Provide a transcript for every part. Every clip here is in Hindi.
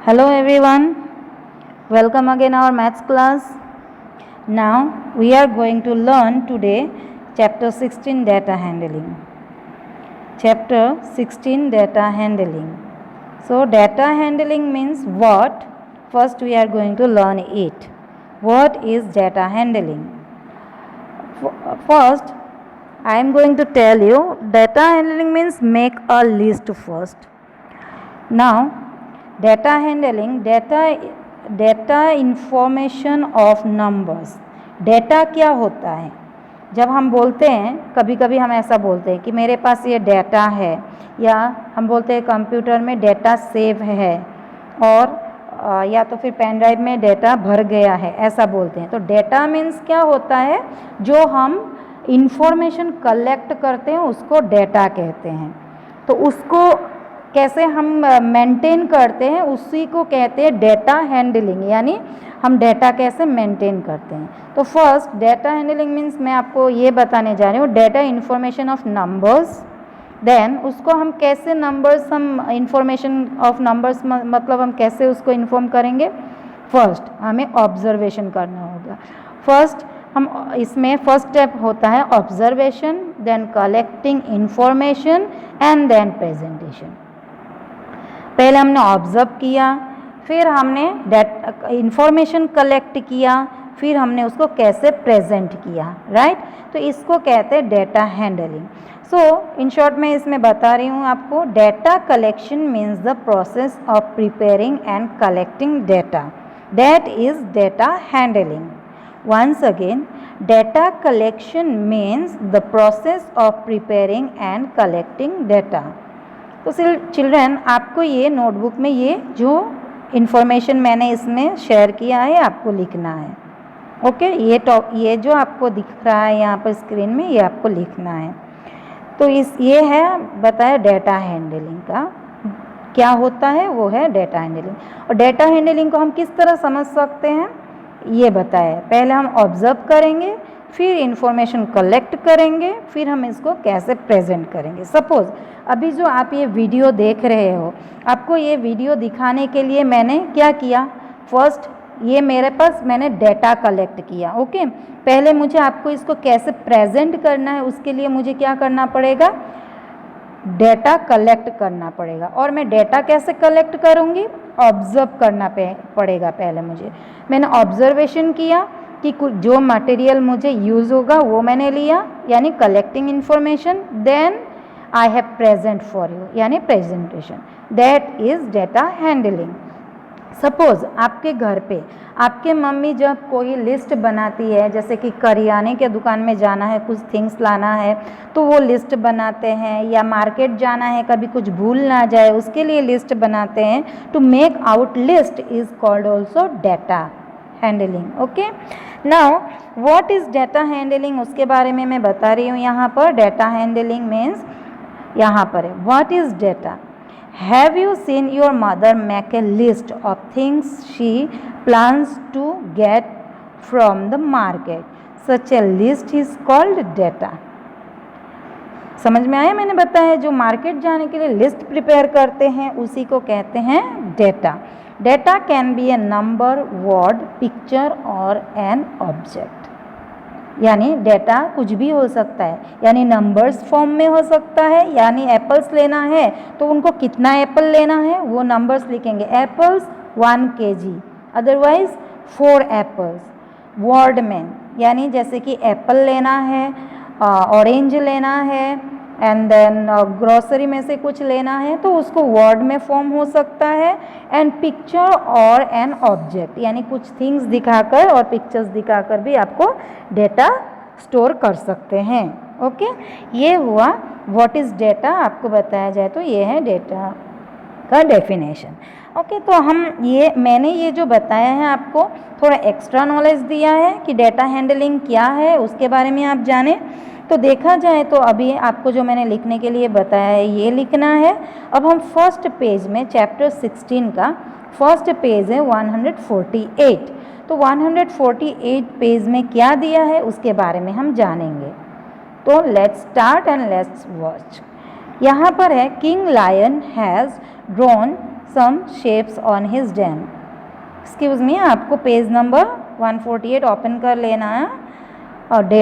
Hello everyone, welcome again our maths class. Now we are going to learn today chapter 16 data handling. Chapter 16 data handling. So data handling means what? First we are going to learn it. What is data handling? First I am going to tell you data handling means make a list first. Now data handling, data information of numbers. Data क्या होता है? जब हम बोलते हैं, कभी कभी हम ऐसा बोलते हैं कि मेरे पास ये डेटा है, या हम बोलते हैं कंप्यूटर में डेटा सेव है, और या तो फिर पेन ड्राइव में डेटा भर गया है, ऐसा बोलते हैं. तो डेटा मीन्स क्या होता है? जो हम इंफॉर्मेशन कलेक्ट करते हैं उसको डेटा कहते हैं. तो उसको कैसे हम मेंटेन करते हैं उसी को कहते हैं डेटा हैंडलिंग, यानी हम डेटा कैसे मेंटेन करते हैं. तो फर्स्ट डेटा हैंडलिंग मीन्स मैं आपको ये बताने जा रही हूँ data information of numbers. Then उसको हम कैसे नंबर्स, हम इंफॉर्मेशन ऑफ नंबर्स मतलब हम कैसे उसको इन्फॉर्म करेंगे. फर्स्ट हमें ऑब्जर्वेशन करना होगा. फर्स्ट हम इसमें फर्स्ट स्टेप होता है observation, then collecting information and then presentation. पहले हमने ऑब्जर्व किया, फिर हमने इंफॉर्मेशन कलेक्ट किया, फिर हमने उसको कैसे प्रेजेंट किया, राइट. तो इसको कहते हैं data handling. So in short मैं इसमें बता रही हूँ आपको, data collection means the process of preparing and collecting data, that is data handling. Once again, data collection means the process of preparing and collecting data. तो चिल्ड्रन, आपको ये नोटबुक में ये जो इन्फॉर्मेशन मैंने इसमें शेयर किया है आपको लिखना है. ओके, ये जो आपको दिख रहा है यहाँ पर स्क्रीन में, ये आपको लिखना है. तो ये है बताया डेटा हैंडलिंग का क्या होता है, वो है डेटा हैंडलिंग. और डेटा हैंडलिंग को हम किस तरह समझ सकते हैं ये बताया. पहले हम ऑब्जर्व करेंगे, फिर इंफॉर्मेशन कलेक्ट करेंगे, फिर हम इसको कैसे प्रेजेंट करेंगे. सपोज अभी जो आप ये वीडियो देख रहे हो, आपको ये वीडियो दिखाने के लिए मैंने क्या किया, फर्स्ट ये मेरे पास मैंने डेटा कलेक्ट किया. ओके, पहले मुझे आपको इसको कैसे प्रेजेंट करना है उसके लिए मुझे क्या करना पड़ेगा, डेटा कलेक्ट करना पड़ेगा. और मैं डेटा कैसे कलेक्ट करूँगी, ऑब्जर्व करना पड़ेगा. पहले मैंने ऑब्जर्वेशन किया कि जो मटेरियल मुझे यूज़ होगा वो मैंने लिया, यानी collecting information. Then I have present for you, यानी presentation. That is data handling. Suppose आपके घर पे आपके मम्मी जब कोई लिस्ट बनाती है, जैसे कि करियाने के दुकान में जाना है, कुछ थिंग्स लाना है, तो वो लिस्ट बनाते हैं, या मार्केट जाना है कभी कुछ भूल ना जाए उसके लिए लिस्ट बनाते हैं. To make out list is called also data handling. Okay, now what is data handling उसके बारे में मैं बता रही हूँ यहाँ पर. डेटा हैंडलिंग मीन्स यहाँ पर है what is data. Have you seen your mother make a list of things she plans to get from the market. Such a list is called data. समझ में आया? मैंने बताया जो मार्केट जाने के लिए लिस्ट प्रिपेयर करते हैं उसी को कहते हैं data. Data can be A number, word, picture और एन ऑब्जेक्ट. यानी डेटा कुछ भी हो सकता है, यानी नंबर्स फॉर्म में हो सकता है, यानी एप्पल्स लेना है तो उनको कितना एप्पल लेना है वो नंबर्स लिखेंगे, apples 1 kg, otherwise 4 apples. Word में यानी जैसे कि एप्पल लेना है, ऑरेंज लेना है, एंड देन ग्रोसरी में से कुछ लेना है तो उसको वर्ड में फॉर्म हो सकता है. एंड पिक्चर और एन ऑब्जेक्ट, यानी कुछ थिंग्स दिखाकर और पिक्चर्स दिखाकर भी आपको डेटा स्टोर कर सकते हैं. ओके, ये हुआ व्हाट इज़ डेटा आपको बताया जाए तो ये है डेटा का डेफिनेशन. ओके, तो मैंने ये जो बताया है आपको थोड़ा एक्स्ट्रा नॉलेज दिया है कि डेटा हैंडलिंग क्या है उसके बारे में आप जाने. तो देखा जाए तो अभी आपको जो मैंने लिखने के लिए बताया है ये लिखना है. अब हम फर्स्ट पेज में चैप्टर 16 का फर्स्ट पेज है 148. तो 148 पेज में क्या दिया है उसके बारे में हम जानेंगे. तो let's start and let's watch. यहाँ पर है king lion has drawn some shapes on his den. Excuse me, आपको पेज नंबर 148 ओपन कर लेना है और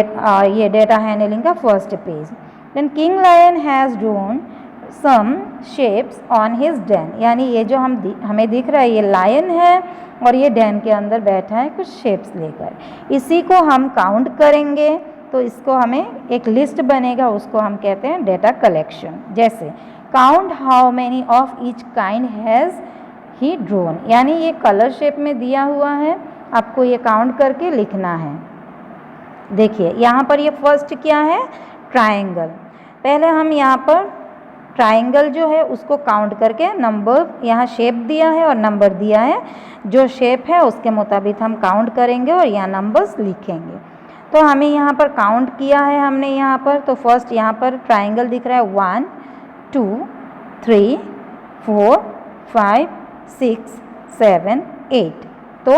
ये डेटा हैंडलिंग का first page. Then king lion has drawn some shapes on his den, यानी ये जो हमें दिख रहा है ये लायन है और ये डैन के अंदर बैठा है कुछ शेप्स लेकर. इसी को हम काउंट करेंगे तो इसको हमें एक लिस्ट बनेगा, उसको हम कहते हैं डेटा कलेक्शन. जैसे count how many of each kind has he drone, यानी ये कलर शेप में दिया हुआ है, आपको ये काउंट करके लिखना है. देखिए यहाँ पर ये फर्स्ट क्या है, ट्रायंगल. पहले हम यहाँ पर ट्रायंगल जो है उसको काउंट करके नंबर, यहाँ शेप दिया है और नंबर दिया है, जो शेप है उसके मुताबिक हम काउंट करेंगे और यहाँ नंबर्स लिखेंगे. तो हमें यहाँ पर काउंट किया है हमने यहाँ पर, तो फर्स्ट यहाँ पर ट्रायंगल दिख रहा है 1 2 3 4 5 6 7 8. तो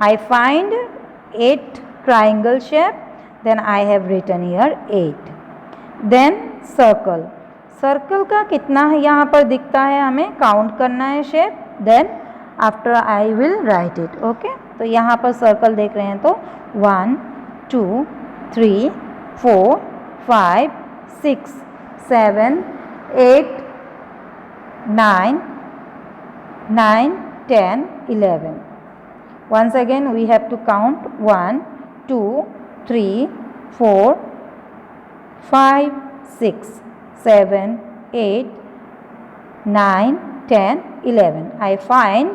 I find 8 triangle shape, then I have written here 8. Then circle. Circle का कितना है यहाँ पर दिखता है, हमें काउंट करना है shape, then after I will write it. Okay, तो यहाँ पर सर्कल देख रहे हैं तो 1 2 3 4 5 6 7 8 9 9 10 11. Once again we have to count 1 2 3 4 5 6 7 8 9 10 11. I find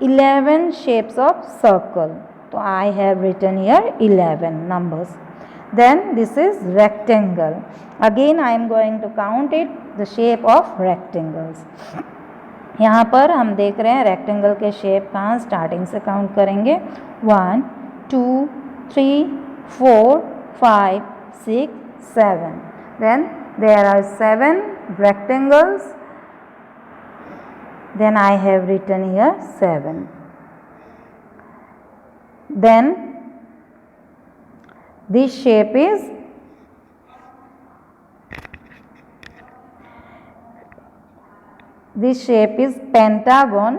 11 shapes of circle. So I have written here 11 numbers. Then this is rectangle. Again I am going to count it, the shape of rectangles. यहाँ पर हम देख रहे हैं रेक्टेंगल के शेप कहाँ, स्टार्टिंग से काउंट करेंगे 1 2 3 4 5 6 7. Then there are 7 rectangles. Then I have written here 7. Then this shape is pentagon.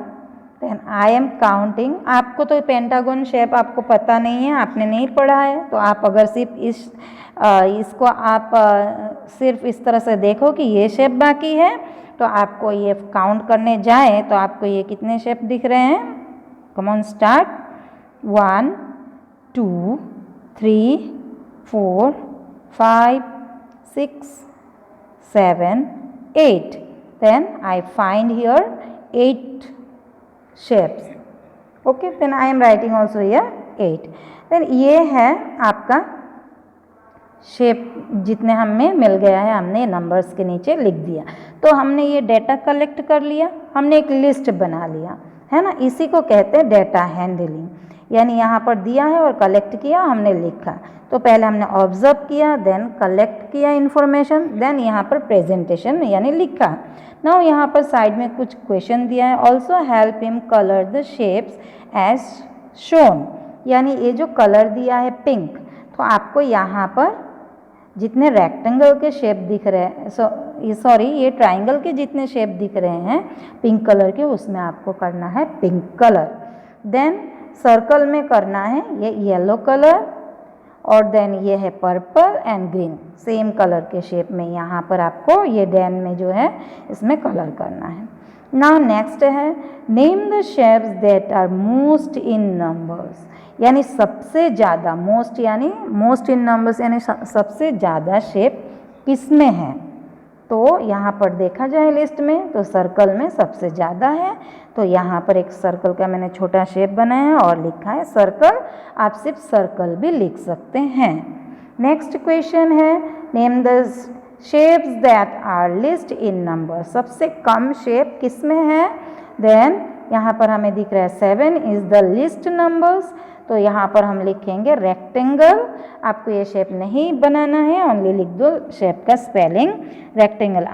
Then I am counting. आपको तो पेंटागन शेप आपको पता नहीं है, आपने नहीं पढ़ा है, तो आप अगर सिर्फ इसको आप सिर्फ इस तरह से देखो कि ये शेप बाकी है, तो आपको ये काउंट करने जाए तो आपको ये कितने शेप दिख रहे हैं. Come on start. 1 2 3 4 5 6 7 8. Then I find here 8 shapes. Okay, then I am writing also here 8. Then ये है आपका शेप, जितने हमें मिल गया है हमने नंबर्स के नीचे लिख दिया. तो हमने ये डेटा कलेक्ट कर लिया, हमने एक लिस्ट बना लिया है ना, इसी को कहते हैं डेटा हैंडलिंग. यानी यहाँ पर दिया है और कलेक्ट किया, हमने लिखा. तो पहले हमने ऑब्जर्व किया, देन कलेक्ट किया इन्फॉर्मेशन, देन यहाँ पर प्रेजेंटेशन यानी लिखा. नाउ यहाँ पर साइड में कुछ क्वेश्चन दिया है. Also help him colour the shapes as shown, यानी ये जो कलर दिया है पिंक, तो आपको यहाँ पर जितने रेक्टेंगल के शेप दिख रहे हैं, ये ट्राइंगल के जितने शेप दिख रहे हैं पिंक कलर के, उसमें आपको करना है पिंक कलर. देन सर्कल में करना है ये येलो कलर, और देन ये है purple and green, same colour के शेप में यहाँ पर आपको ये डैन में जो है इसमें कलर करना है. नाउ नेक्स्ट है name the shapes that are most in numbers, यानी सबसे ज़्यादा, मोस्ट यानी मोस्ट इन नंबर्स यानी सबसे ज़्यादा शेप किस में है. तो यहाँ पर देखा जाए लिस्ट में तो सर्कल में सबसे ज़्यादा है. तो यहाँ पर एक सर्कल का मैंने छोटा शेप बनाया है और लिखा है सर्कल. आप सिर्फ सर्कल भी लिख सकते हैं. नेक्स्ट क्वेश्चन है name the shapes that are least in number, सबसे कम शेप किस में है. देन यहाँ पर हमें दिख रहा है 7 इज़ द लिस्ट नंबर्स, तो यहाँ पर हम लिखेंगे रेक्टेंगल. आपको ये शेप नहीं बनाना है, ओनली लिख दो शेप का spelling rectangle,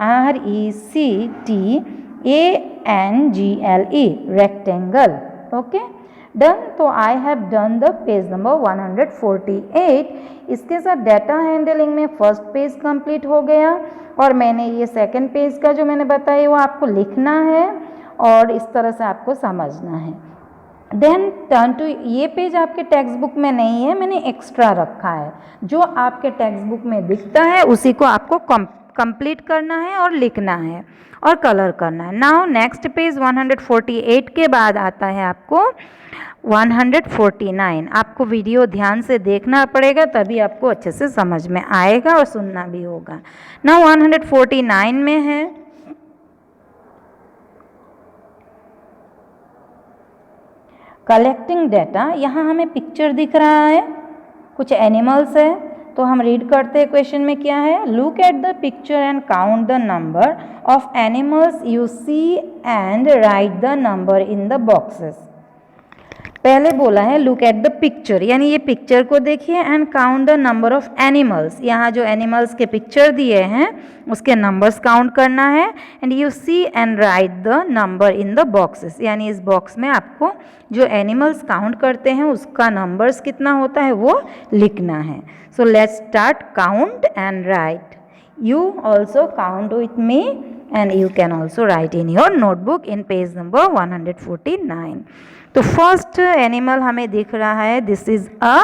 RECTANGLE rectangle. Okay, done, तो I have done the page number 148। इसके साथ डाटा हैंडलिंग में फर्स्ट पेज कंप्लीट हो गया और मैंने ये सेकंड पेज का जो मैंने बताया वो आपको लिखना है और इस तरह से आपको समझना है। देन टर्न टू, ये पेज आपके टेक्स्ट बुक में नहीं है, मैंने एक्स्ट्रा रखा है। जो आपके टेक्स्ट बुक में दिखता है उसी को आपको कंप्लीट करना है और लिखना है और कलर करना है। नाउ नेक्स्ट पेज 148 के बाद आता है आपको 149। आपको वीडियो ध्यान से देखना पड़ेगा तभी आपको अच्छे से समझ में आएगा और सुनना भी होगा। नाउ 149 में है कलेक्टिंग डाटा। यहाँ हमें पिक्चर दिख रहा है, कुछ एनिमल्स है, तो हम रीड करते हैं क्वेश्चन में क्या है। Look at the picture and count the number of animals you see and write the number in the boxes. पहले बोला है लुक एट द पिक्चर, यानी ये पिक्चर को देखिए, and count the number of animals. यहाँ जो एनिमल्स के पिक्चर दिए हैं उसके नंबर्स काउंट करना है। And you see and write the number in the boxes, यानी इस बॉक्स में आपको जो एनिमल्स काउंट करते हैं उसका नंबर्स कितना होता है वो लिखना है। So let's start count and right. You also count with me and you can also right in your notebook in page number 149। तो फर्स्ट एनिमल हमें दिख रहा है, दिस इज अ,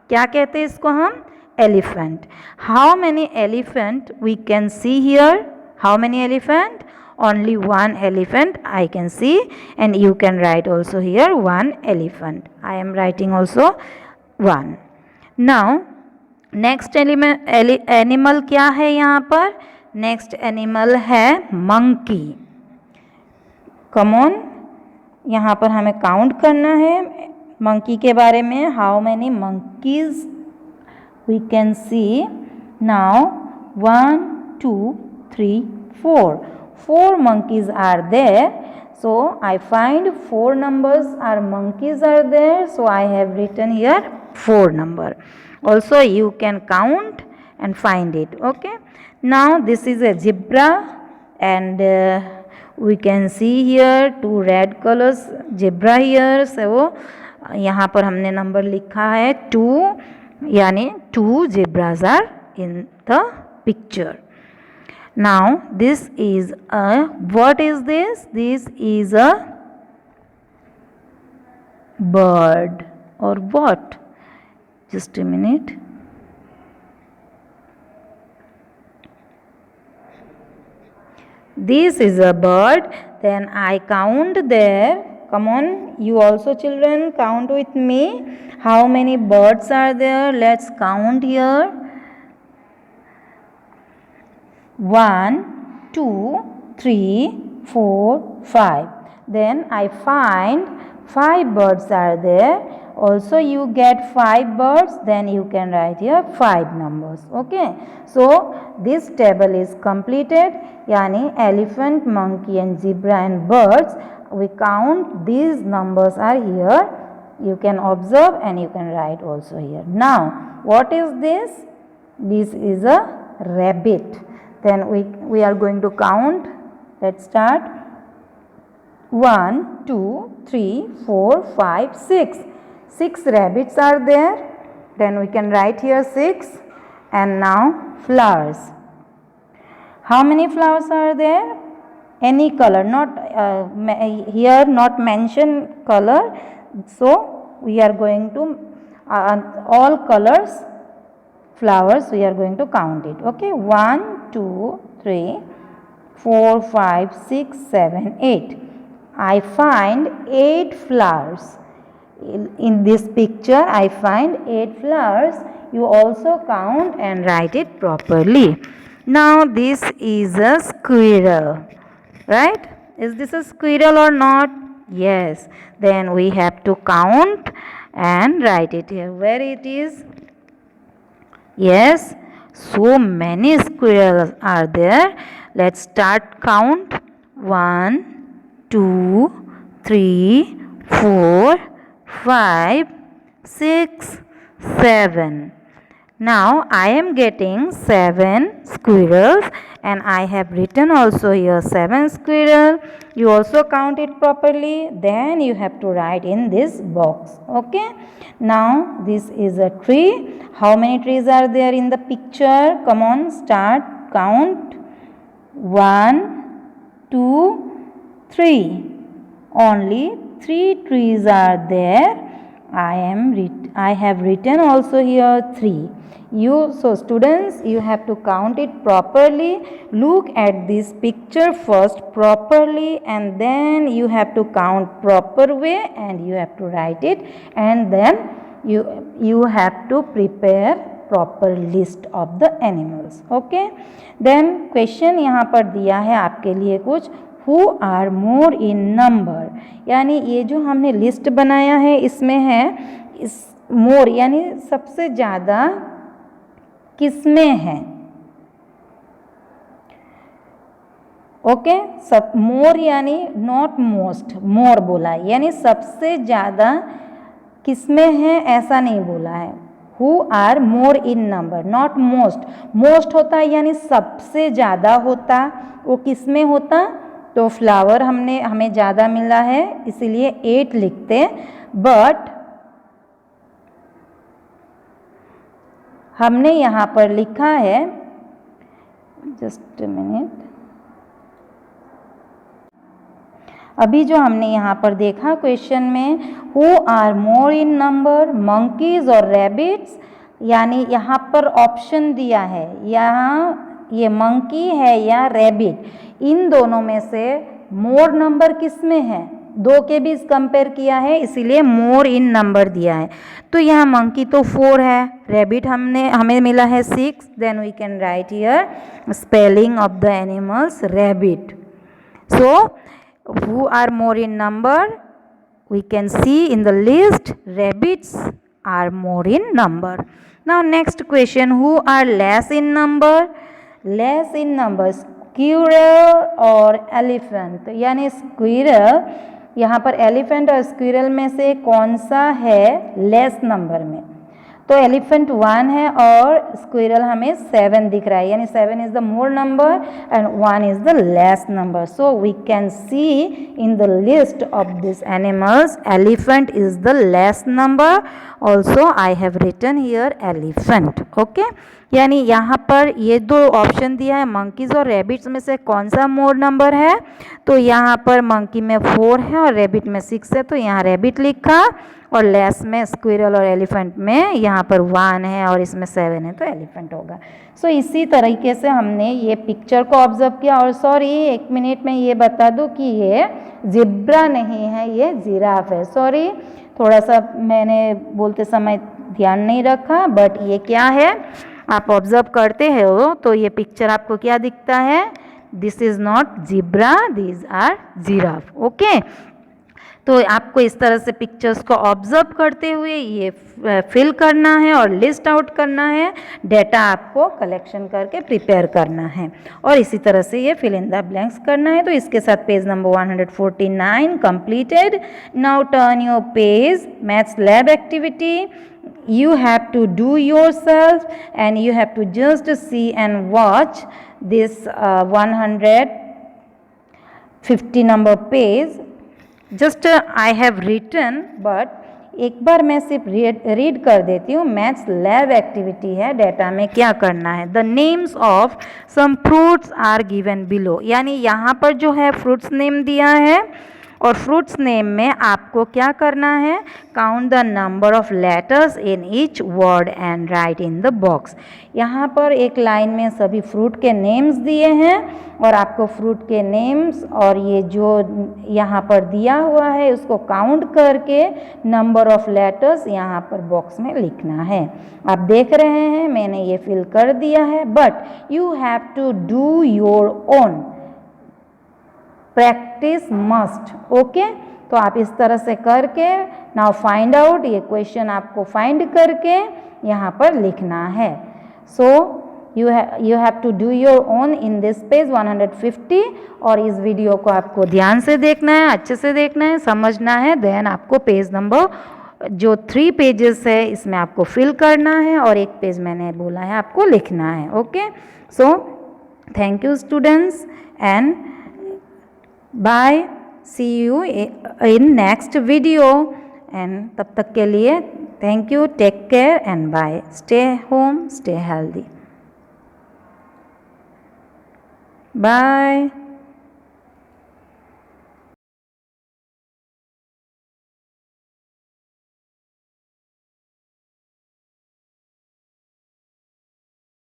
क्या कहते हैं इसको हम, elephant. How many elephant we can see here, how many elephant, only one elephant I can see, and you can write also here one elephant. I am writing also one. Now next animal क्या है यहाँ पर, next animal है monkey. Come on, यहाँ पर हमें काउंट करना है मंकी के बारे में। How many monkeys we can see now, 1 2 3 4. 4 monkeys are there, so I find 4 numbers are monkeys are there, so I have written here 4 number. Also you can count and find it. Okay, now this is a zebra and we can see here 2 red colors zebra here. So यहाँ पर हमने नंबर लिखा है 2, यानी 2 zebras are in the picture. Now this is a, what is this? This is a bird or what? Just a minute. This is a bird. Then I count there. Come on, you also children count with me. How many birds are there? Let's count here. 1 2 3 4 5. Then I find 5 birds are there. Also you get 5 birds, then you can write here 5 numbers. Okay, so this table is completed, yani elephant, monkey and zebra and birds, we count, these numbers are here, you can observe and you can write also here. Now what is this? This is a rabbit. Then we are going to count. Let's start. 1 2 3 4 5 6. 6 rabbits are there. Then we can write here 6. And now flowers. How many flowers are there? Any color, not here not mention color. So we are going to all colors flowers we are going to count it. Okay, 1 2 3 4 5 6 7 8. I find 8 flowers in this picture. I find 8 flowers. You also count and write it properly. Now this is a squirrel, right? Is this a squirrel or not? Yes. Then we have to count and write it here. Where it is? Yes, so many squirrels are there. Let's start count. 1 2 3 4 5 6 7. Now I am getting 7 squirrels and I have written also here 7 squirrel. You also count it properly, then you have to write in this box. Okay. Now this is a tree. How many trees are there in the picture? Come on, start, count. 1, 2, 3. Only 3 trees are there. I have written also here 3. So students, you have to count it properly. Look at this picture first properly, and then you have to count proper way, and you have to write it, and then you have to prepare proper list of the animals. Okay. Then question यहाँ पर दिया है आपके लिए कुछ, who are more in number, यानी ये जो हमने लिस्ट बनाया है इसमें है इस मोर यानी सबसे ज़्यादा किसमें है. ओके. सब मोर यानी नॉट मोस्ट, मोर बोला है यानी सबसे ज़्यादा किसमें है ऐसा नहीं बोला है. Who are more in number, not most. most होता है यानी सबसे ज़्यादा होता, वो किसमें होता, तो फ्लावर हमें ज़्यादा मिला है इसीलिए 8 लिखते. बट हमने यहाँ पर लिखा है, जस्ट अ मिनट, अभी जो हमने यहाँ पर देखा क्वेश्चन में, who are more in number, monkeys और रैबिट्स, यानी यहाँ पर ऑप्शन दिया है, यहाँ ये मंकी है या रैबिट, इन दोनों में से मोर नंबर किस में है, दो के बीच कंपेयर किया है इसीलिए मोर इन नंबर दिया है. तो यहाँ मंकी तो 4 है, रैबिट हमें मिला है 6. Then we can write here spelling of the animals rabbit. So who are more in number, we can see in the list rabbits are more in number. Now next question, who are less in number, less in number, squirrel और elephant, यानी squirrel यहाँ पर elephant और squirrel में से कौन सा है less number में, तो एलिफेंट 1 है और स्क्विरल हमें 7 दिख रहा है, यानी 7 is the more number and 1 is the less number. So we can see in the list of this animals elephant is the less number. Also I have written here elephant. Okay. यानी यहाँ पर ये दो ऑप्शन दिया है, मंकीज और रैबिट्स में से कौन सा मोर नंबर है, तो यहाँ पर मंकी में 4 है और रैबिट में 6 है, तो यहाँ रैबिट लिखा, और लेस में स्क्विरल और एलिफेंट में यहाँ पर 1 है और इसमें 7 है तो एलिफेंट होगा. सो इसी तरीके से हमने ये पिक्चर को ऑब्जर्व किया. और सॉरी 1 मिनट में ये बता दूँ कि ये जिब्रा नहीं है, ये जिराफ है. सॉरी थोड़ा सा मैंने बोलते समय ध्यान नहीं रखा, बट ये क्या है आप ऑब्जर्व करते हो तो ये पिक्चर आपको क्या दिखता है, this is not zebra, this are giraffe. Okay. तो आपको इस तरह से पिक्चर्स को ऑब्जर्व करते हुए ये फिल करना है और लिस्ट आउट करना है, डेटा आपको कलेक्शन करके प्रिपेयर करना है और इसी तरह से ये फिल इन द ब्लैंक्स करना है. तो इसके साथ page number 149 completed. Now turn your page, maths lab activity. You have to do yourself and you have to just see and watch this 150 number page. Just I have written, but एक बार मैं सिर्फ रीड कर देती हूँ. मैथ्स लैब एक्टिविटी है, डेटा में क्या करना है. The names of some fruits are given below, यानी यहाँ पर जो है फ्रूट्स नेम दिया है और फ्रूट्स नेम में आपको क्या करना है, count the number of letters in each word and right in the box. यहाँ पर एक लाइन में सभी फ्रूट के नेम्स दिए हैं और आपको फ्रूट के नेम्स और ये जो यहाँ पर दिया हुआ है उसको काउंट करके नंबर ऑफ लेटर्स यहाँ पर बॉक्स में लिखना है. आप देख रहे हैं मैंने ये फिल कर दिया है, but you have to do your own, practice must. Okay. तो आप इस तरह से करके नाउ फाइंड आउट, ये क्वेश्चन आपको फाइंड करके यहाँ पर लिखना है. सो you have to do your own in this page 150. और इस वीडियो को आपको ध्यान से देखना है, अच्छे से देखना है, समझना है. देन आपको पेज नंबर जो 3 पेजेस है इसमें आपको फिल करना है और 1 पेज मैंने बोला है आपको लिखना है. Okay, so thank you students and bye, see you in next video. And तब तक के लिए thank you, take care and bye. Stay home, stay healthy. Bye.